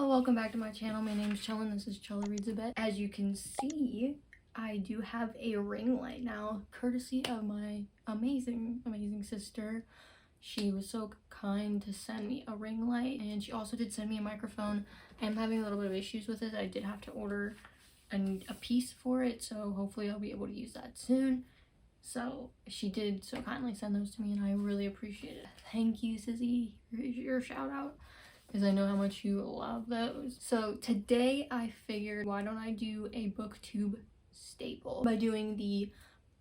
Hello, welcome back to my channel. My name is Chellin. This is Chella Reads a Bit. As you can see, I do have a ring light now, courtesy of my amazing sister. She was so kind to send me a ring light, and she also did send me a microphone. I am having a little bit of issues with it. I did have to order a piece for it, so hopefully I'll be able to use that soon. So she did so kindly send those to me, and I really appreciate it. Thank you, Sissy. Here's your shout out, because I know how much you love those. So today I figured, why don't I do a booktube staple by doing the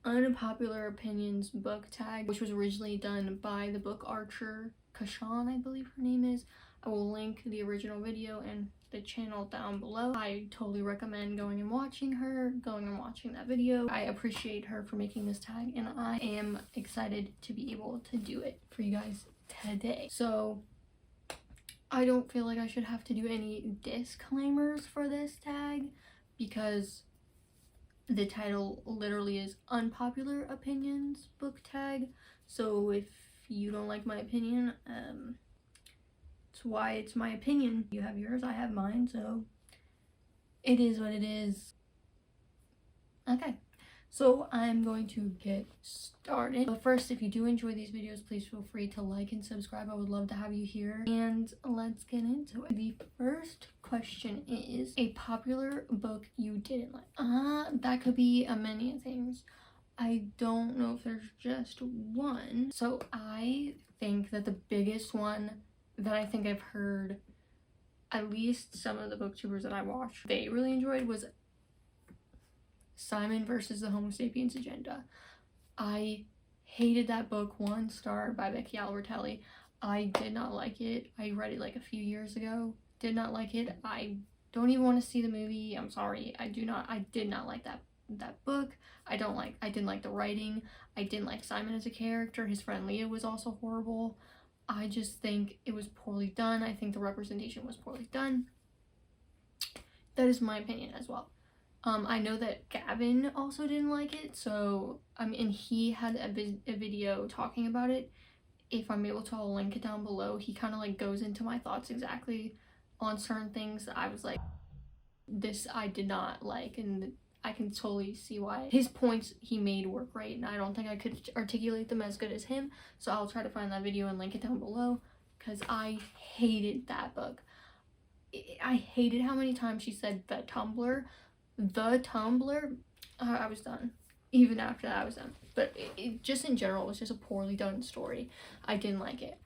Unpopular Opinions book tag, which was originally done by the book archer KaShawn, I believe her name is. I will link the original video and the channel down below. I totally recommend going and watching that video. I appreciate her for making this tag, and I am excited to be able to do it for you guys today. So I don't feel like I should have to do any disclaimers for this tag, because the title literally is Unpopular Opinions book tag. So if you don't like my opinion, it's why it's my opinion. You have yours, I have mine, so it is what it is. Okay, so I'm going to get started. But first, if you do enjoy these videos, please feel free to like and subscribe. I would love to have you here, and let's get into it. The first question is a popular book you didn't like. That could be a many things. I don't know if there's just one. So I think that the biggest one that I think I've heard, at least some of the booktubers that I watched, they really enjoyed, was Simon versus the Homo Sapiens Agenda. I hated that book. 1 star by Becky Albertelli. I did not like it. I read it like a few years ago. Did not like it. I don't even want to see the movie. I'm sorry. I did not like that book. I didn't like the writing. I didn't like Simon as a character. His friend Leah was also horrible. I just think it was poorly done. I think the representation was poorly done. That is my opinion as well. I know that Gavin also didn't like it, so and he had a video talking about it. If I'm able to, I'll link it down below. He kind of like goes into my thoughts exactly on certain things that I was like, this I did not like, and I can totally see why. His points he made were great, and I don't think I could articulate them as good as him, so I'll try to find that video and link it down below, because I hated that book. I hated how many times she said the Tumblr. I was done. Even after that, I was done. But it just in general, it was just a poorly done story. I didn't like it.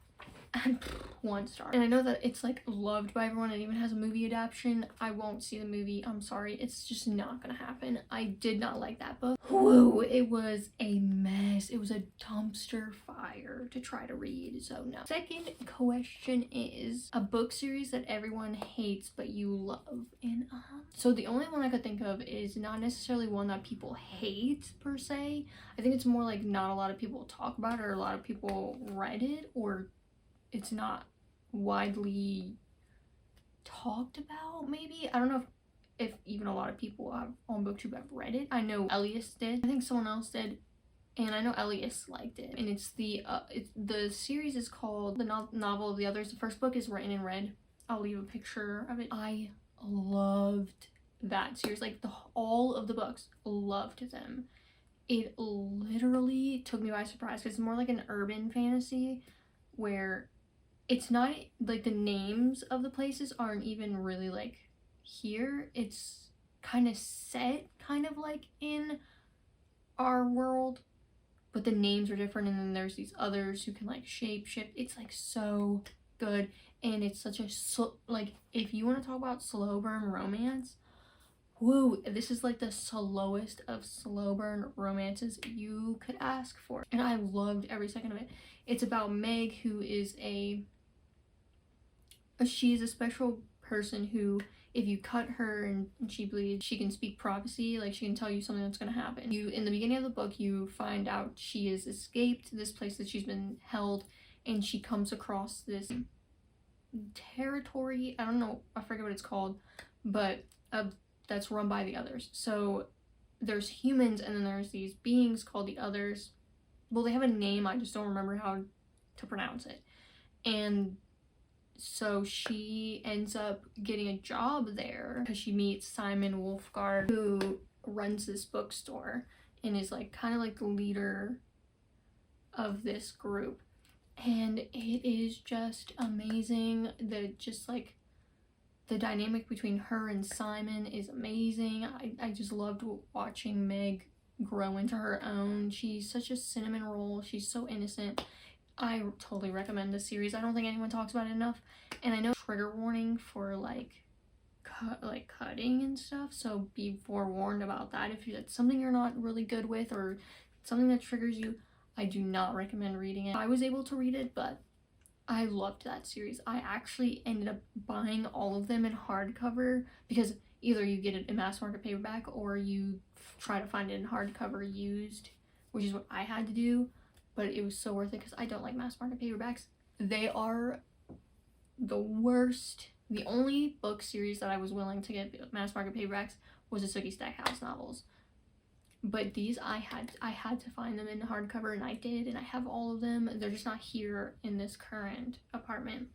And 1 star. And I know that it's like loved by everyone. It even has a movie adaptation. I won't see the movie. I'm sorry. It's just not gonna happen. I did not like that book. Whoa, it was a mess. It was a dumpster fire to try to read, so no. Second question is a book series that everyone hates but you love. And so the only one I could think of is not necessarily one that people hate per se. I think it's more like not a lot of people talk about it, or a lot of people read it, or it's not widely talked about, maybe. I don't know if even a lot of people on booktube have read it. I know Elias did. I think someone else did, and I know Elias liked it. And it's the series is called The Novel of the Others. The first book is written in red. I'll leave a picture of it. I loved that series. Like all of the books, loved them. It literally took me by surprise, because it's more like an urban fantasy where it's not like the names of the places aren't even really like here. It's kind of set kind of like in our world, but the names are different, and then there's these others who can like shape shift. It's like so good, and it's such a like, if you want to talk about slow burn romance, woo, this is like the slowest of slow burn romances you could ask for, and I loved every second of it. It's about Meg, who is she's a special person who, if you cut her and she bleeds, she can speak prophecy. Like, she can tell you something that's going to happen. In the beginning of the book, you find out she has escaped this place that she's been held, and she comes across this territory. I don't know, I forget what it's called, but that's run by the others. So there's humans, and then there's these beings called the others. Well, they have a name, I just don't remember how to pronounce it. And so she ends up getting a job there because she meets Simon Wolfgard, who runs this bookstore and is like kind of like the leader of this group. And it is just amazing. The dynamic between her and Simon is amazing. I just loved watching Meg grow into her own. She's such a cinnamon roll. She's so innocent. I totally recommend this series. I don't think anyone talks about it enough. And I know trigger warning for cutting and stuff, so be forewarned about that. If it's something you're not really good with or something that triggers you, I do not recommend reading it. I was able to read it, but I loved that series. I actually ended up buying all of them in hardcover because either you get it in mass market paperback or you try to find it in hardcover used, which is what I had to do. But it was so worth it because I don't like mass market paperbacks. They are the worst. The only book series that I was willing to get mass market paperbacks was the Sookie Stackhouse novels. But these I had to find them in hardcover, and I did, and I have all of them. They're just not here in this current apartment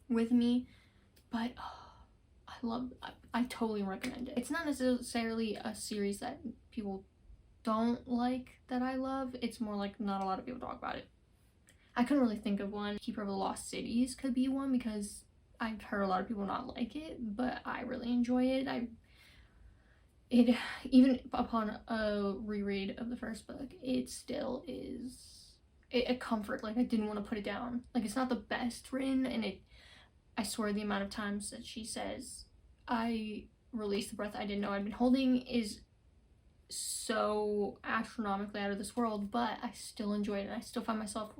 with me. But I totally recommend it. It's not necessarily a series that people don't like that I love. It's more like not a lot of people talk about it. I couldn't really think of one. Keeper of the Lost Cities could be one because I've heard a lot of people not like it, but I really enjoy it. Even upon a reread of the first book, it still is a comfort. Like, I didn't want to put it down. Like, it's not the best written, and I swear the amount of times that she says, I released the breath I didn't know I'd been holding is so astronomically out of this world, but I still enjoy it, and I still find myself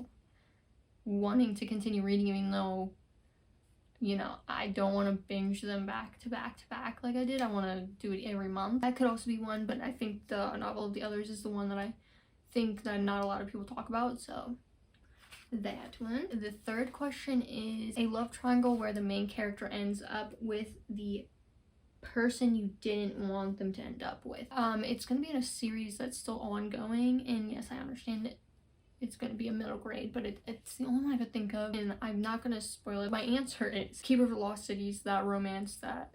wanting to continue reading, even though, you know, I don't want to binge them back to back to back like I did. I want to do it every month. That could also be one, but I think the Novel of the Others is the one that I think that not a lot of people talk about, so that one. The third question is a love triangle where the main character ends up with the person you didn't want them to end up with. It's going to be in a series that's still ongoing, and yes, I understand it. It's going to be a middle grade, but it's the only one I could think of, and I'm not going to spoil it. My answer is Keeper of the Lost Cities, that romance that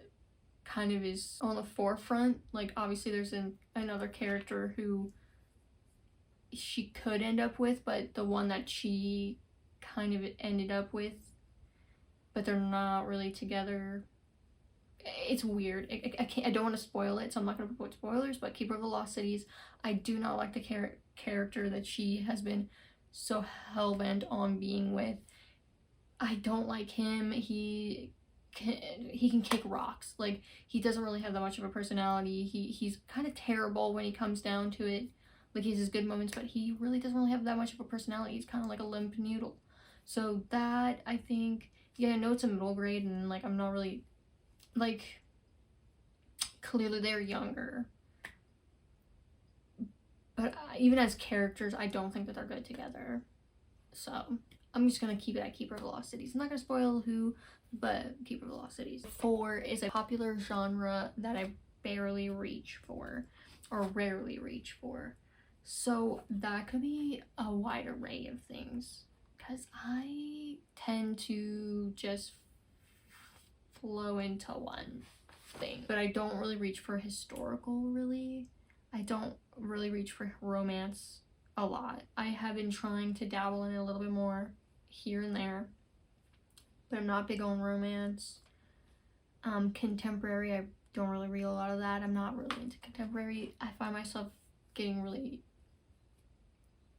kind of is on the forefront. Like, obviously there's another character who she could end up with, but the one that she kind of ended up with, but they're not really together. It's weird. I don't want to spoil it, so I'm not going to put spoilers, but Keeper of the Lost Cities, I do not like the character that she has been so hell-bent on being with. I don't like him. He can kick rocks. Like, he doesn't really have that much of a personality. He's kind of terrible when he comes down to it. Like, he has his good moments, but he really doesn't really have that much of a personality. He's kind of like a limp noodle. So that, I think, yeah, I know it's a middle grade, and like, I'm not really, like, clearly they're younger, but even as characters, I don't think that they're good together. So I'm just gonna keep it at Keeper of the Lost Cities. I'm not gonna spoil who, but Keeper of the Lost Cities. 4 is a popular genre that I barely reach for, or rarely reach for. So that could be a wide array of things, because I tend to just flow into one thing, but I don't really reach for historical, really. I don't really reach for romance a lot. I have been trying to dabble in it a little bit more here and there, but I'm not big on romance. Contemporary, I don't really read a lot of that. I'm not really into contemporary. I find myself getting really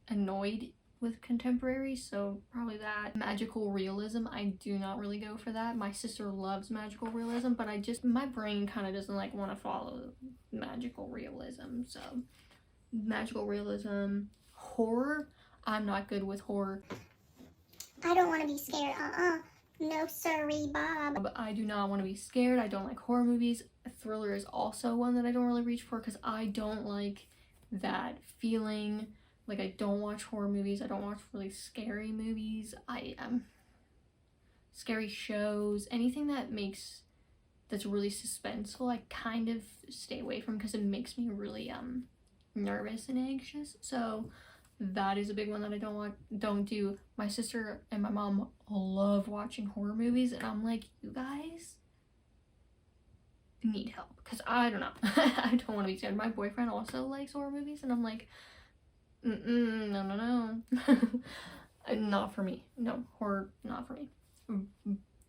annoyed with contemporary, so probably that. Magical realism, I do not really go for that. My sister loves magical realism, but my brain kind of doesn't like want to follow magical realism. So magical realism. Horror, I'm not good with horror. I don't want to be scared. No sirree, Bob. I do not want to be scared. I don't like horror movies. Thriller is also one that I don't really reach for, because I don't like that feeling. Like, I don't watch horror movies. I don't watch really scary movies. Scary shows, anything that's really suspenseful, I kind of stay away from, because it makes me really nervous and anxious. So That is a big one that I don't do. My sister and my mom love watching horror movies, and I'm like, you guys need help, because I don't know. I don't want to be scared. My boyfriend also likes horror movies, and I'm like, no. Not for me. No, horror, not for me.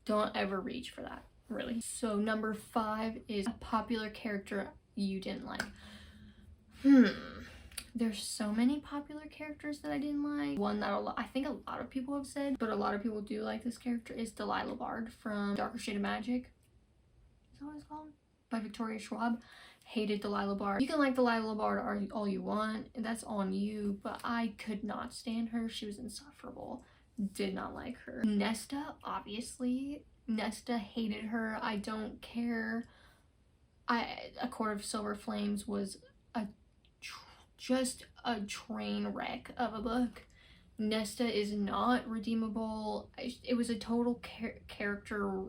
Don't ever reach for that, really. So number 5 is a popular character you didn't like. There's so many popular characters that I didn't like. One that I think a lot of people have said, but a lot of people do like this character, is Delilah Bard from Darker Shade of Magic. Is that what it's called? By Victoria Schwab. Hated Delilah Bard. You can like Delilah Bard all you want, that's on you, but I could not stand her. She was insufferable. Did not like her. Nesta, obviously. Nesta, hated her. I don't care. A Court of Silver Flames was just a train wreck of a book. Nesta is not redeemable. It was a total character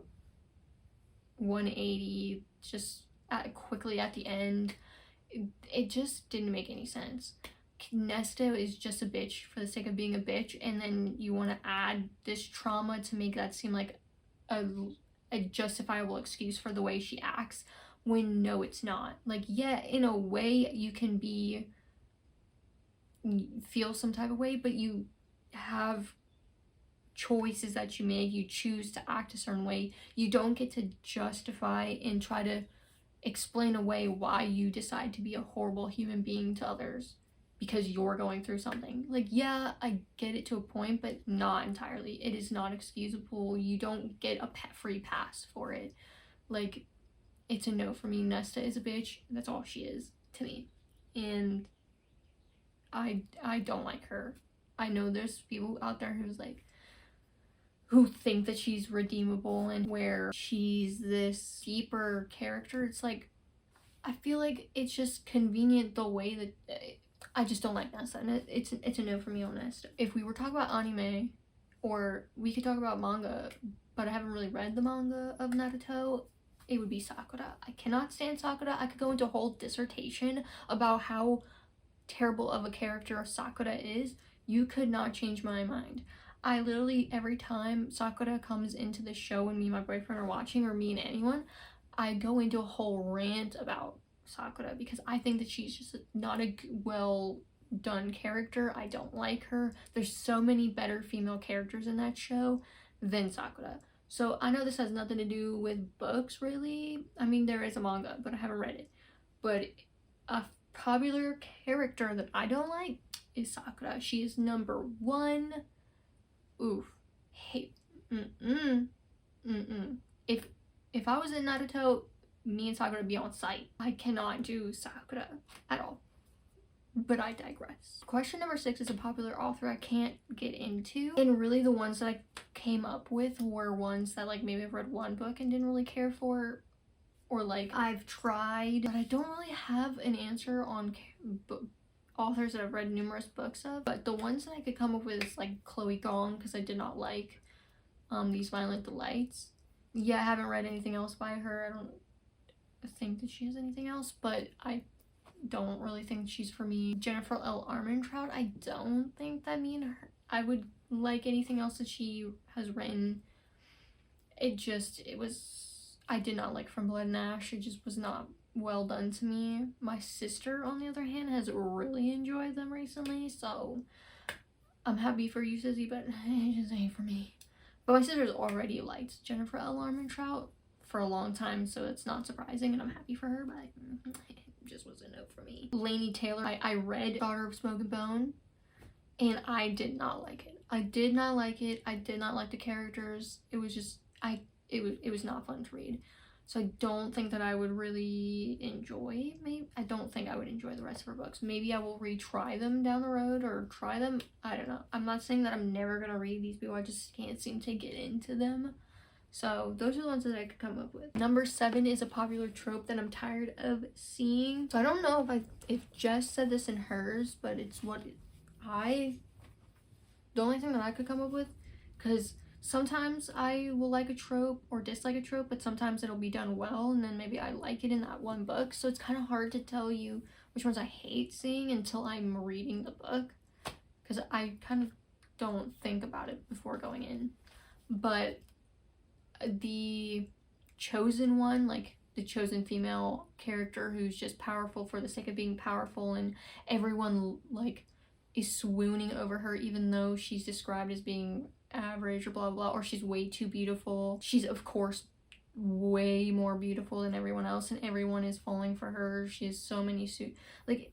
180, just quickly at the end. It just didn't make any sense. Nesta is just a bitch for the sake of being a bitch, and then you want to add this trauma to make that seem like a justifiable excuse for the way she acts, when no, it's not. Like, yeah, in a way you can feel some type of way, but you have choices that you make. You choose to act a certain way. You don't get to justify and try to explain away why you decide to be a horrible human being to others because you're going through something. Like, yeah, I get it to a point, but not entirely. It is not excusable. You don't get a free pass for it. Like, it's a no for me. Nesta is a bitch. That's all she is to me. And I don't like her. I know there's people out there who think that she's redeemable and where she's this deeper character. It's like, I feel like it's just convenient the way that I just don't like Nesta, and it's a no for me on Nesta. If we were talking about anime, or we could talk about manga, but I haven't really read the manga of Naruto, it would be Sakura. I cannot stand Sakura. I could go into a whole dissertation about how terrible of a character Sakura is. You could not change my mind. I literally, every time Sakura comes into the show when me and my boyfriend are watching, or me and anyone, I go into a whole rant about Sakura because I think that she's just not a well done character. I don't like her. There's so many better female characters in that show than Sakura. So I know this has nothing to do with books, really. I mean, there is a manga, but I haven't read it. But a popular character that I don't like is Sakura. She is number 1. Oof. Hey. If I was in Naruto, me and Sakura would be on site. I cannot do Sakura at all. But I digress. Question number 6 is a popular author I can't get into. And really the ones that I came up with were ones that like maybe I've read one book and didn't really care for, or like I've tried, but I don't really have an answer on authors that I've read numerous books of. But the ones that I could come up with is like Chloe Gong, because I did not like These Violent Delights. Yeah, I haven't read anything else by her. I don't think that she has anything else, but I don't really think she's for me. Jennifer L. Armentrout, I don't think that me and her, I would like anything else that she has written. I did not like From Blood and Ash. It just was not well done to me. My sister, on the other hand, has really enjoyed them recently, so I'm happy for you, Sissy, but it just ain't for me. But my sister's already liked Jennifer L. Armentrout for a long time, so it's not surprising, and I'm happy for her, but it just was a no for me. Laini Taylor, I read Daughter of Smoke and Bone, and I did not like it. I did not like it. I did not like the characters. It was just, it was not fun to read. So I don't think that I would really enjoy, I don't think I would enjoy the rest of her books. Maybe I will retry them down the road, or try them. I don't know. I'm not saying that I'm never gonna read these people. I just can't seem to get into them. So those are the ones that I could come up with. Number 7 is a popular trope that I'm tired of seeing. So I don't know if Jess said this in hers, but it's the only thing that I could come up with, because sometimes I will like a trope or dislike a trope, but sometimes it'll be done well, and then maybe I like it in that one book. So it's kind of hard to tell you which ones I hate seeing until I'm reading the book, because I kind of don't think about it before going in. But the chosen one, like the chosen female character who's just powerful for the sake of being powerful, and everyone like is swooning over her even though she's described as being average or blah blah, or she's way too beautiful. She's of course way more beautiful than everyone else, and everyone is falling for her. She has so many like,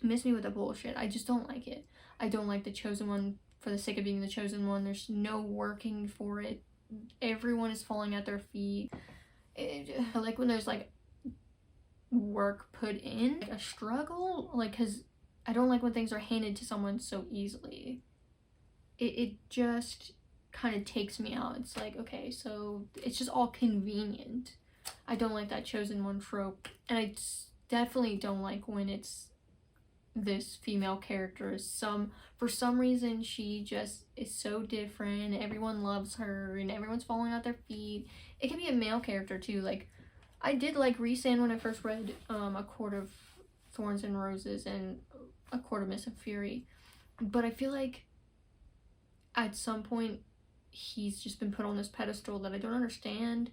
miss me with the bullshit. I just don't like it. I don't like the chosen one for the sake of being the chosen one. There's no working for it. Everyone is falling at their feet. I like when there's like work put in, like a struggle, like, because I don't like when things are handed to someone so easily. It just kind of takes me out. It's like, okay, so it's just all convenient. I don't like that chosen one trope, and I definitely don't like when it's this female character is for some reason she just is so different, everyone loves her and everyone's falling at their feet. It can be a male character too. Like, I did like Rhysand when I first read A Court of Thorns and Roses and A Court of Mist and Fury, but I feel like at some point he's just been put on this pedestal that I don't understand,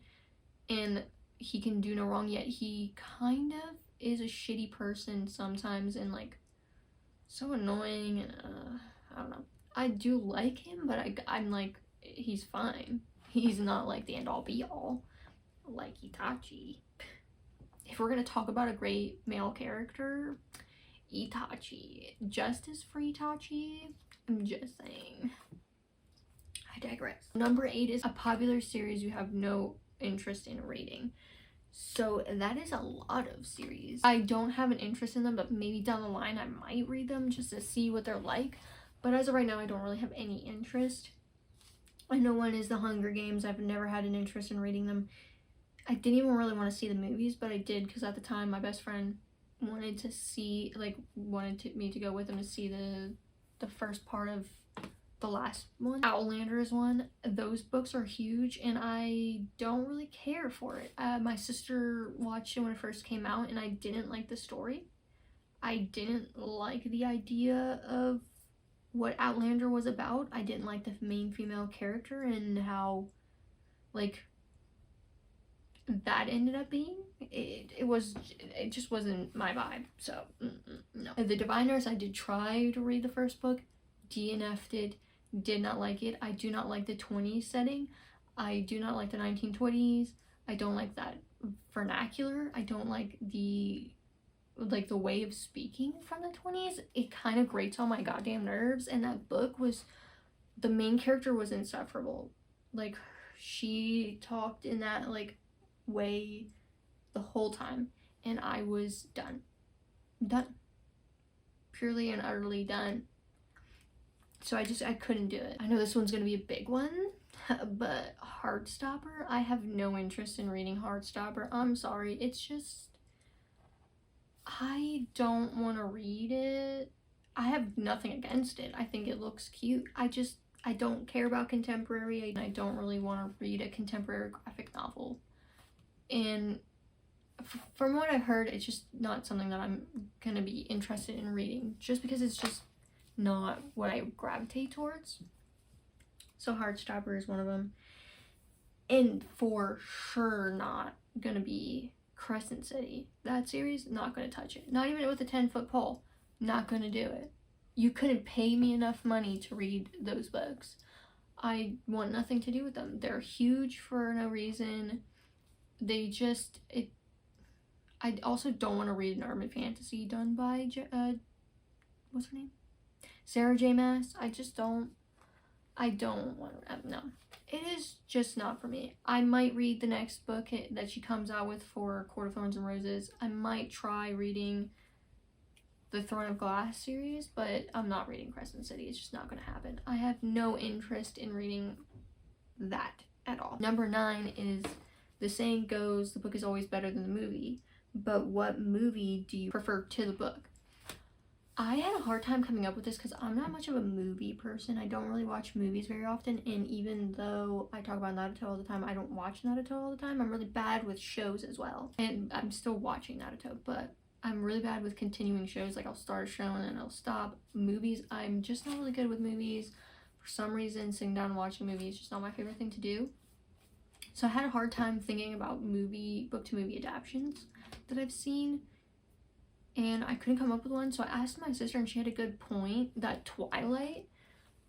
and he can do no wrong, yet he kind of is a shitty person sometimes, and like so annoying, and I don't know. I do like him, but I'm like, he's fine. He's not like the end all be all like Itachi. If we're gonna talk about a great male character, Itachi. Justice for Itachi. I'm just saying. I digress. Number 8 is a popular series you have no interest in reading. So that is a lot of series. I don't have an interest in them, but maybe down the line I might read them just to see what they're like. But as of right now, I don't really have any interest. I know one is The Hunger Games. I've never had an interest in reading them. I didn't even really want to see the movies, but I did because at the time my best friend wanted me to go with him to see the first part of the last one. Outlander is one. Those books are huge and I don't really care for it. My sister watched it when it first came out and I didn't like the story. I didn't like the idea of what Outlander was about. I didn't like the main female character and how like that ended up being. It just wasn't my vibe. So no. The Diviners, I did try to read the first book, DNF'd it. Did not like it. I do not like the 20s setting. I do not like the 1920s. I don't like that vernacular. I don't like the way of speaking from the 20s. It kind of grates on my goddamn nerves, and that book was, the main character was insufferable. Like, she talked in that like way the whole time and I was done. Purely and utterly done. So I couldn't do it. I know this one's gonna be a big one, but Heartstopper, I have no interest in reading Heartstopper. I'm sorry. It's just, I don't want to read it. I have nothing against it. I think it looks cute. I don't care about contemporary, and I don't really want to read a contemporary graphic novel. And from what I've heard, it's just not something that I'm gonna be interested in reading, just because it's just not what I gravitate towards. So Heartstopper is one of them. And for sure not gonna be Crescent City. That series, not gonna touch it. Not even with a 10-foot pole. Not gonna do it. You couldn't pay me enough money to read those books. I want nothing to do with them. They're huge for no reason. I also don't want to read an urban fantasy done by what's her name? Sarah J. Maas. I don't want to, no. It is just not for me. I might read the next book that she comes out with for Court of Thorns and Roses. I might try reading the Throne of Glass series, but I'm not reading Crescent City. It's just not going to happen. I have no interest in reading that at all. Number 9 is, the saying goes, the book is always better than the movie. But what movie do you prefer to the book? I had a hard time coming up with this because I'm not much of a movie person. I don't really watch movies very often, and even though I talk about Naruto all the time, I don't watch Naruto all the time. I'm really bad with shows as well, and I'm still watching Naruto, but I'm really bad with continuing shows. Like, I'll start a show and then I'll stop. Movies, I'm just not really good with movies. For some reason, sitting down and watching a movie is just not my favorite thing to do. So I had a hard time thinking about book to movie adaptations that I've seen, and I couldn't come up with one. So I asked my sister, and she had a good point that Twilight,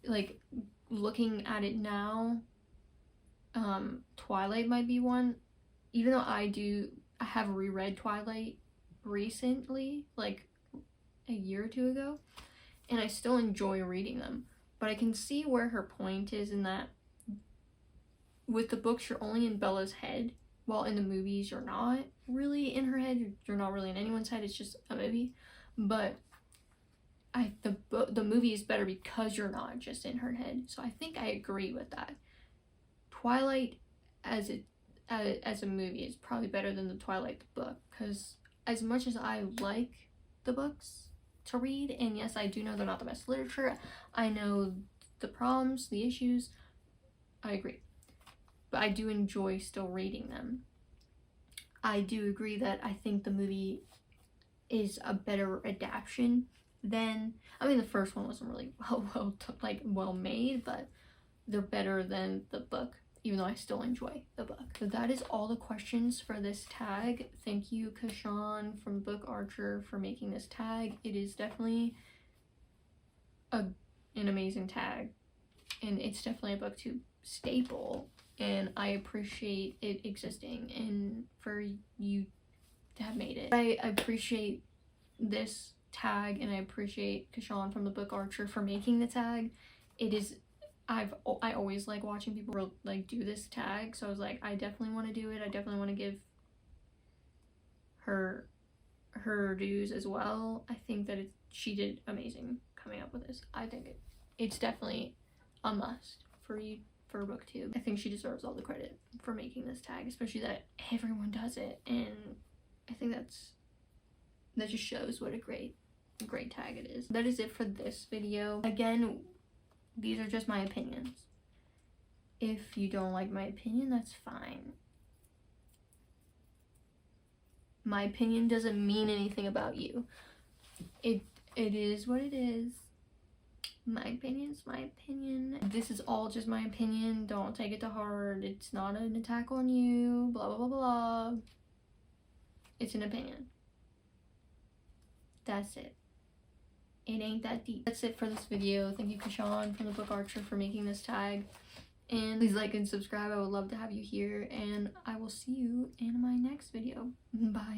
like, looking at it now, Twilight might be one. Even though I have reread Twilight recently, like a year or two ago, and I still enjoy reading them. But I can see where her point is, in that with the books you're only in Bella's head, while in the movies you're not really in her head. You're not really in anyone's head. It's just a movie. But the movie is better because you're not just in her head. So I think I agree with that. Twilight as a movie is probably better than the Twilight book, because as much as I like the books to read, and yes, I do know they're not the best literature, I know the problems, the issues, I agree, but I do enjoy still reading them. I do agree that I think the movie is a better adaptation than, I mean, the first one wasn't really well made, but they're better than the book, even though I still enjoy the book. So that is all the questions for this tag. Thank you, KaShawn from Book Archer, for making this tag. It is definitely an amazing tag, and it's definitely a booktube staple, and I appreciate it existing and for you to have made it. I appreciate this tag, and I appreciate KaShawn from the Book Archer for making the tag. It is, I always like watching people like do this tag, so I was like, I definitely want to do it. I definitely want to give her dues as well. I think that she did amazing coming up with this. I think it's definitely a must for booktube. I think she deserves all the credit for making this tag, especially that everyone does it, and I think that just shows what a great tag it is. That is it for this video. Again, these are just my opinions. If you don't like my opinion, that's fine. My opinion doesn't mean anything about you. It is what it is. My opinion's my opinion. This is all just my opinion. Don't take it to heart. It's not an attack on you. Blah, blah, blah, blah. It's an opinion. That's it. It ain't that deep. That's it for this video. Thank you, KaShawn from the Book Archer, for making this tag. And please like and subscribe. I would love to have you here. And I will see you in my next video. Bye.